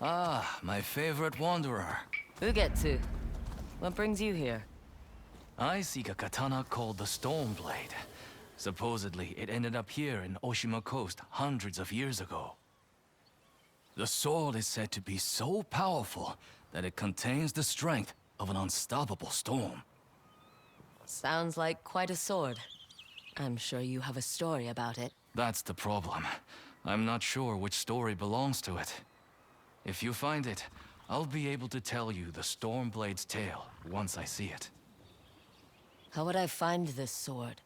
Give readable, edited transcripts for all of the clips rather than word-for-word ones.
Ah, my favorite wanderer. Ugetsu, what brings you here? I seek a katana called the Stormblade. Supposedly, it ended up here in Oshima Coast hundreds of years ago. The sword is said to be so powerful that it contains the strength of an unstoppable storm. Sounds like quite a sword. I'm sure you have a story about it. That's the problem. I'm not sure which story belongs to it. If you find it, I'll be able to tell you the Stormblade's tale once I see it. How would I find this sword?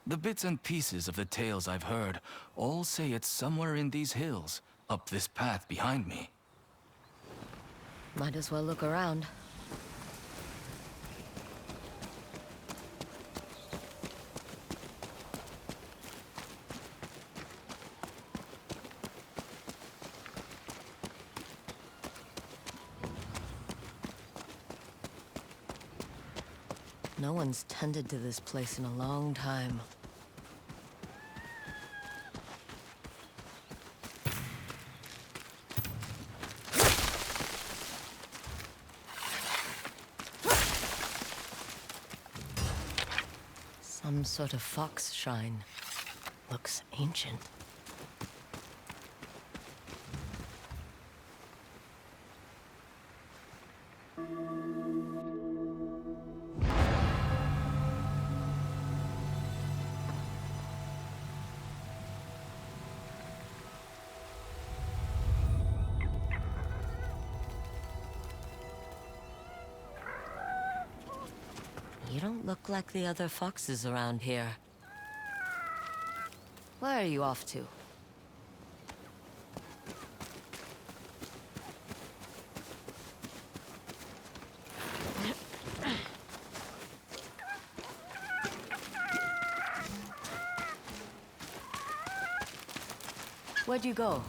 The bits and pieces of the tales I've heard all say it's somewhere in these hills, up this path behind me. Might as well look around. No one's tended to this place in a long time. Some sort of fox shrine. Looks ancient. You don't look like the other foxes around here. Where are you off to? Where'd you go?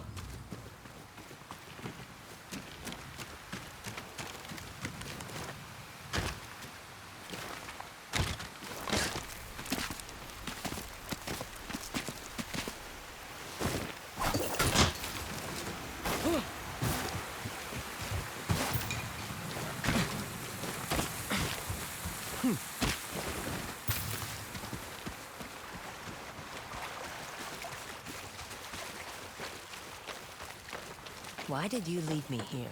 Why did you leave me here?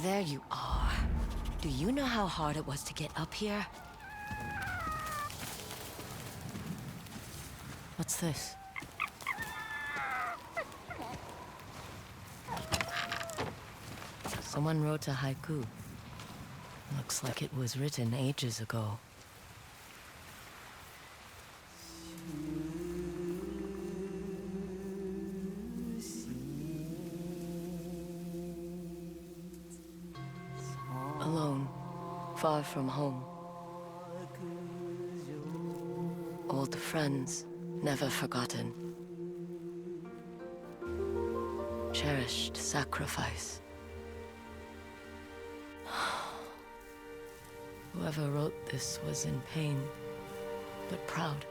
There you are. Do you know how hard it was to get up here? What's this? Someone wrote a haiku. Looks like it was written ages ago. Alone, far from home. Old friends never forgotten. Cherished sacrifice. Whoever wrote this was in pain, but proud.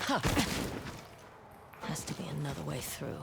Huh. Has to be another way through.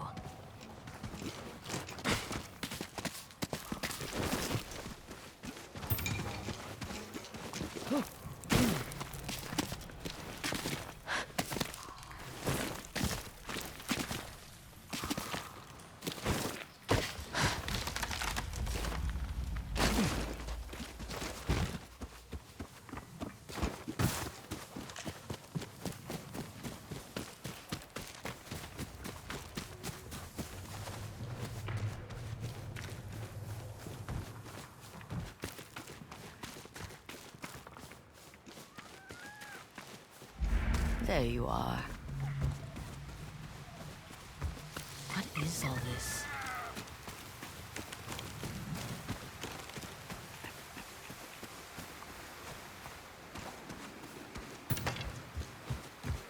There you are. What is all this?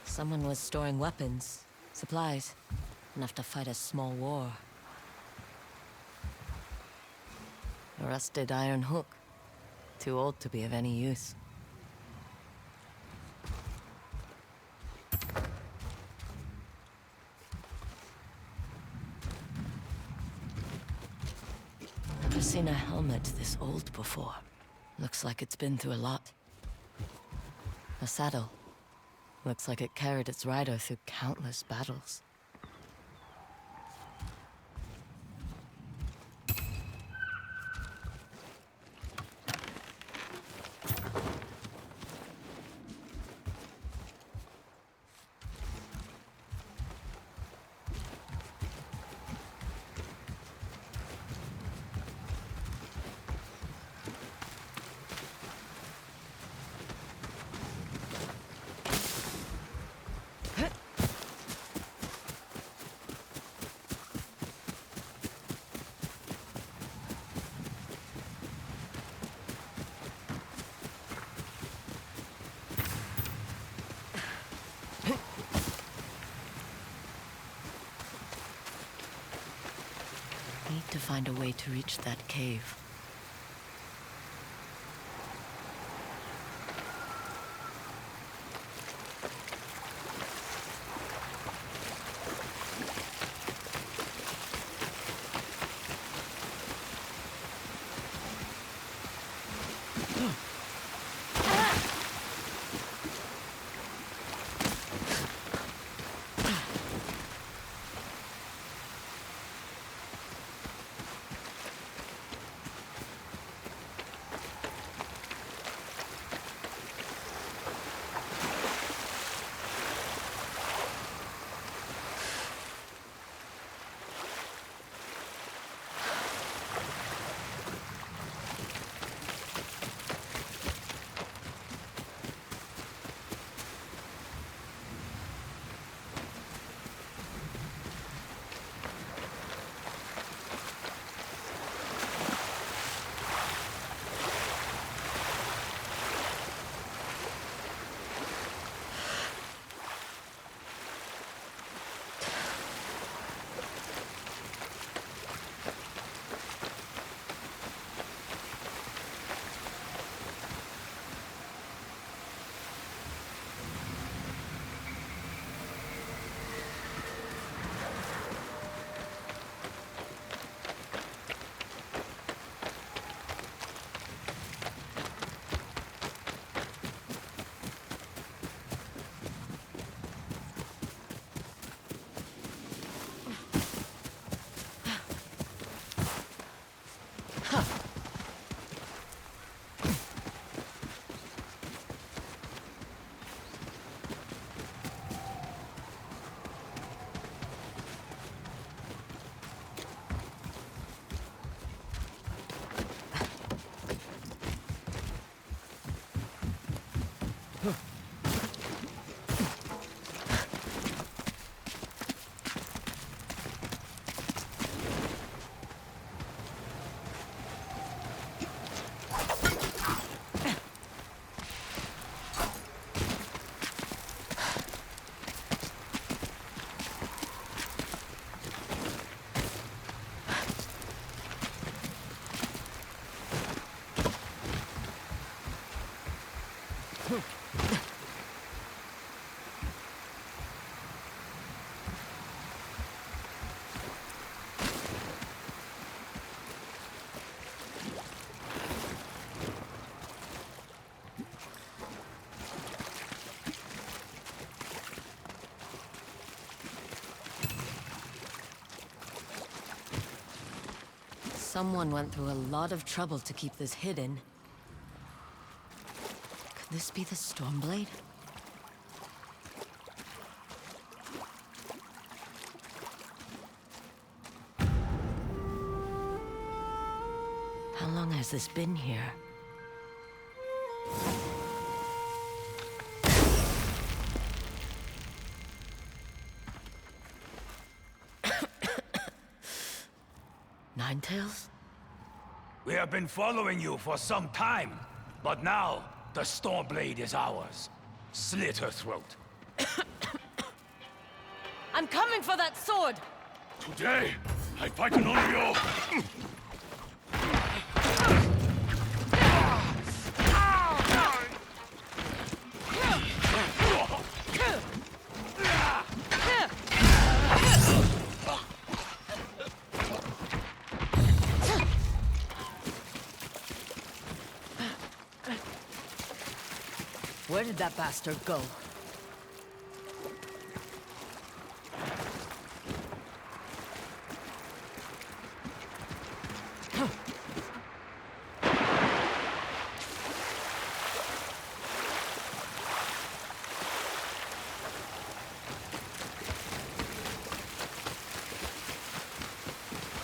Someone was storing weapons, supplies, enough to fight a small war. A rusted iron hook, too old to be of any use. Never seen a helmet this old before. Looks like it's been through a lot. A saddle. Looks like it carried its rider through countless battles. Need to find a way to reach that cave. Someone went through a lot of trouble to keep this hidden. Could this be the Stormblade? How long has this been here? Ninetales? We have been following you for some time, but now the Stormblade is ours. Slit her throat. I'm coming for that sword! Today, I fight only you. Where did that bastard go?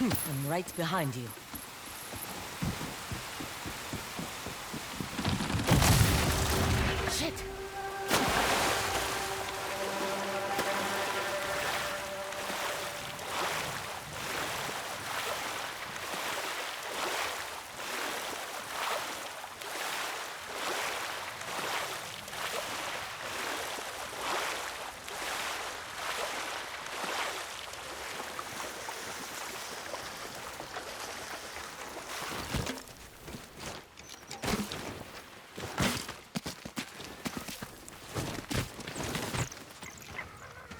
I'm right behind you. Shit!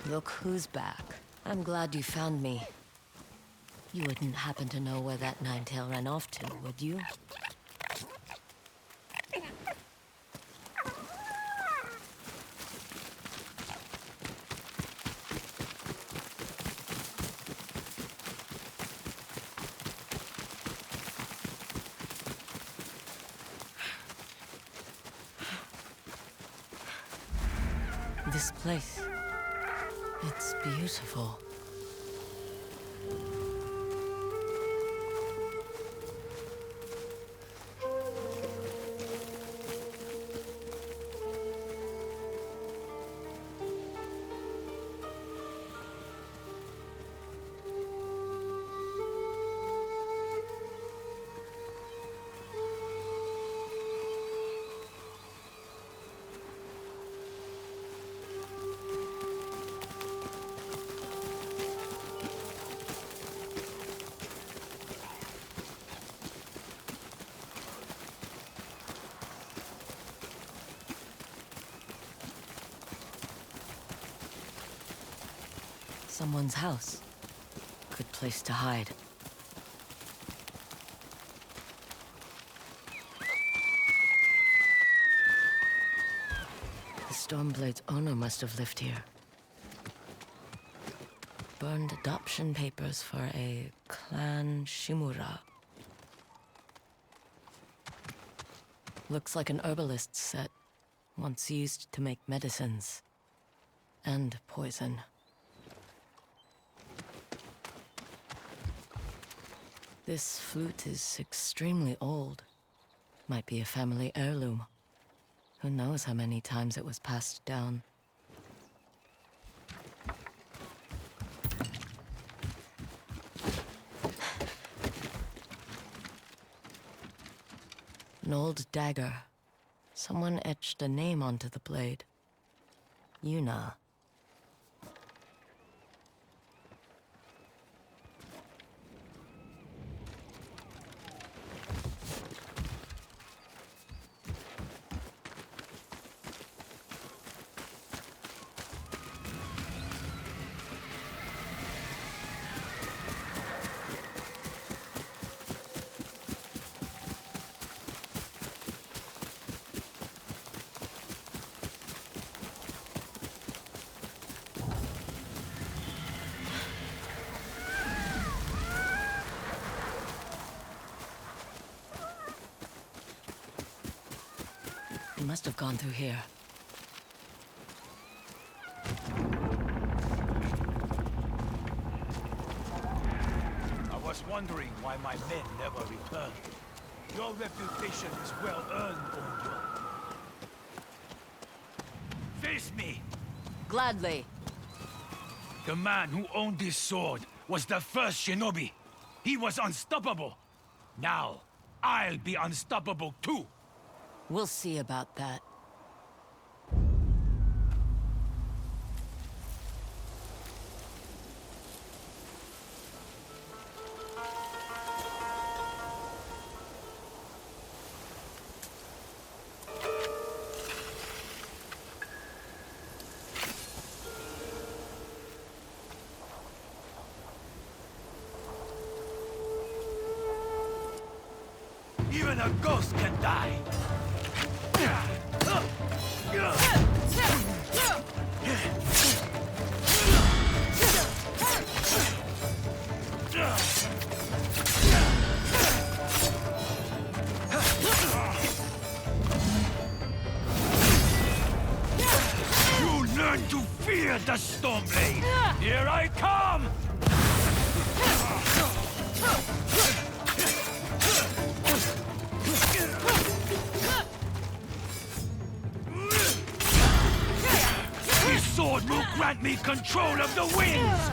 Look who's back. I'm glad you found me. You wouldn't happen to know where that Ninetail ran off to, would you? This place... it's beautiful. Someone's house. Good place to hide. The Stormblade's owner must have lived here. Burned adoption papers for a clan Shimura. Looks like an herbalist's set, once used to make medicines. And poison. This flute is extremely old. Might be a family heirloom. Who knows how many times it was passed down. An old dagger. Someone etched a name onto the blade. Yuna. He must have gone through here. I was wondering why my men never returned. Your reputation is well earned, Onyo. Face me! Gladly. The man who owned this sword was the first shinobi. He was unstoppable. Now, I'll be unstoppable too. We'll see about that. Even a ghost can die. You learn to fear the Stormblade. Here I come! This sword will grant me control of the winds!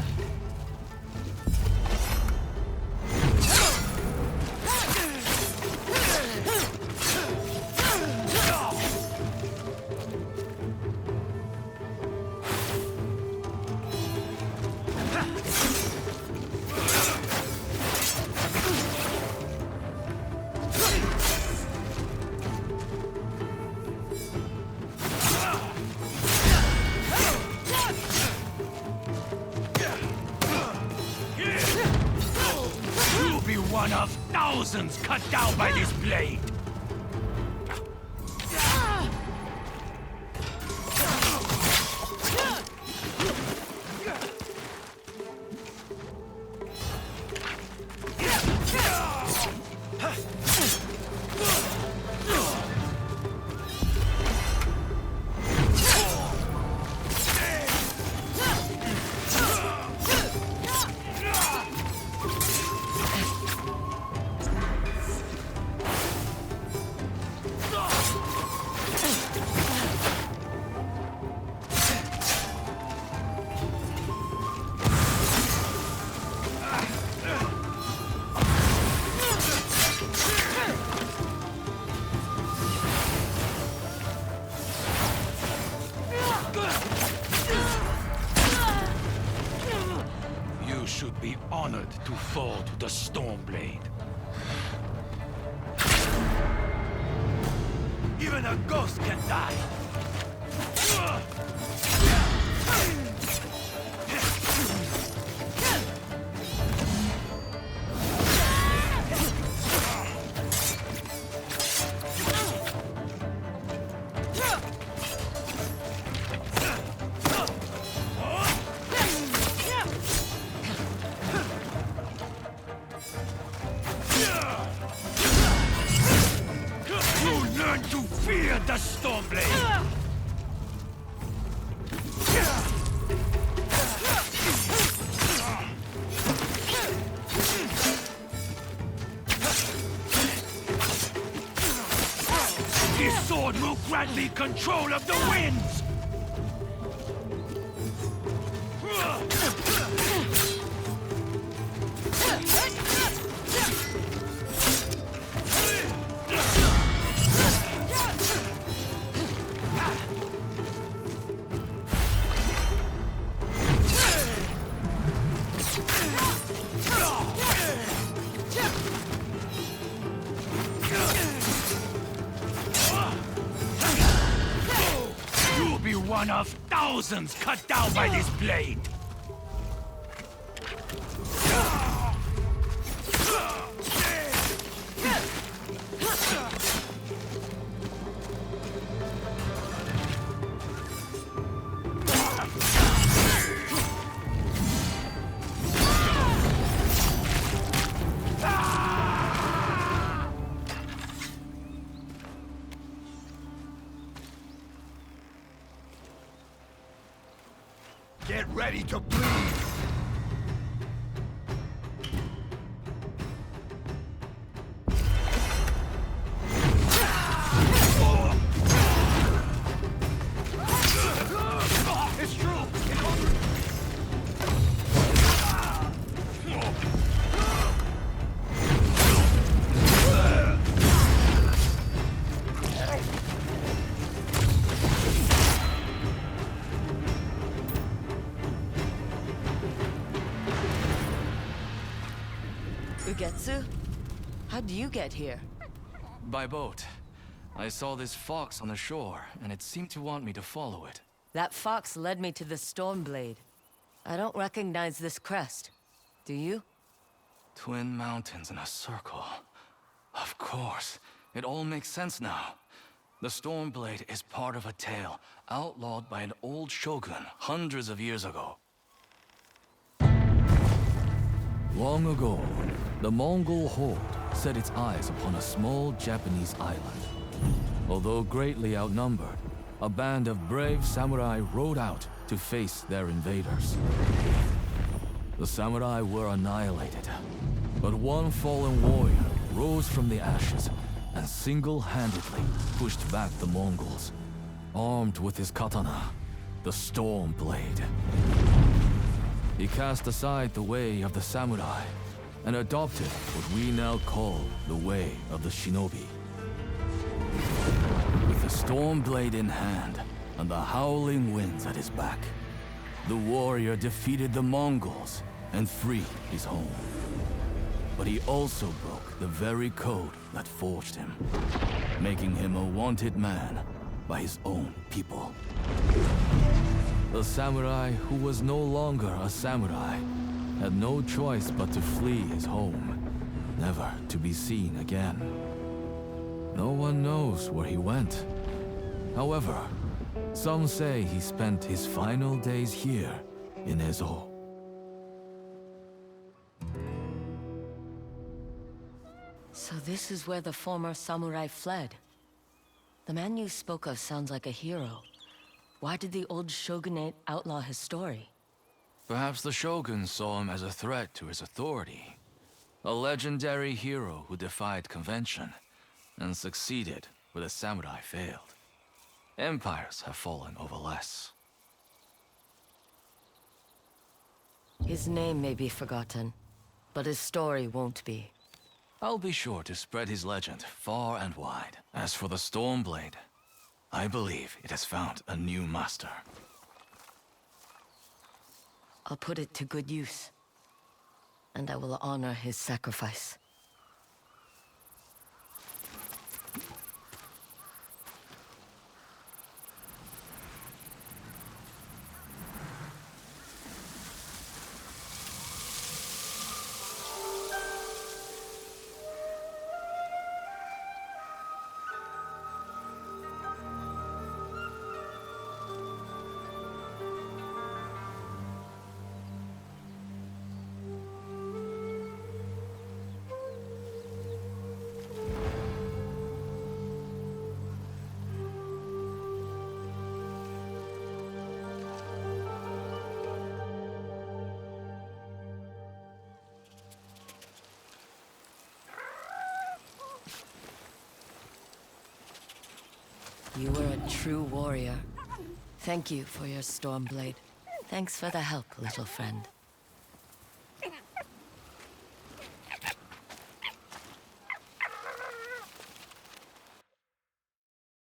You'll be one of thousands cut down by this blade! You should be honored to fall to the Stormblade. Even a ghost can die! You learn to fear the Stormblade! This sword will grant me control of the winds! You'll be one of thousands cut down by this blade! ready to bleed! It's true! Ugetsu? How'd you get here? By boat. I saw this fox on the shore, and it seemed to want me to follow it. That fox led me to the Stormblade. I don't recognize this crest. Do you? Twin mountains in a circle. Of course. It all makes sense now. The Stormblade is part of a tale outlawed by an old shogun hundreds of years ago. Long ago, the Mongol horde set its eyes upon a small Japanese island. Although greatly outnumbered, a band of brave samurai rode out to face their invaders. The samurai were annihilated, but one fallen warrior rose from the ashes and single-handedly pushed back the Mongols, armed with his katana, the Stormblade. He cast aside the way of the samurai and adopted what we now call the way of the shinobi. With the Stormblade in hand and the howling winds at his back, the warrior defeated the Mongols and freed his home. But he also broke the very code that forged him, making him a wanted man by his own people. The samurai who was no longer a samurai had no choice but to flee his home, never to be seen again. No one knows where he went. However, some say he spent his final days here in Ezo. So this is where the former samurai fled. The man you spoke of sounds like a hero. Why did the old shogunate outlaw his story? Perhaps the shogun saw him as a threat to his authority. A legendary hero who defied convention and succeeded where the samurai failed. Empires have fallen over less. His name may be forgotten, but his story won't be. I'll be sure to spread his legend far and wide. As for the Stormblade, I believe it has found a new master. I'll put it to good use, and I will honor his sacrifice. You were a true warrior. Thank you for your Stormblade. Thanks for the help, little friend.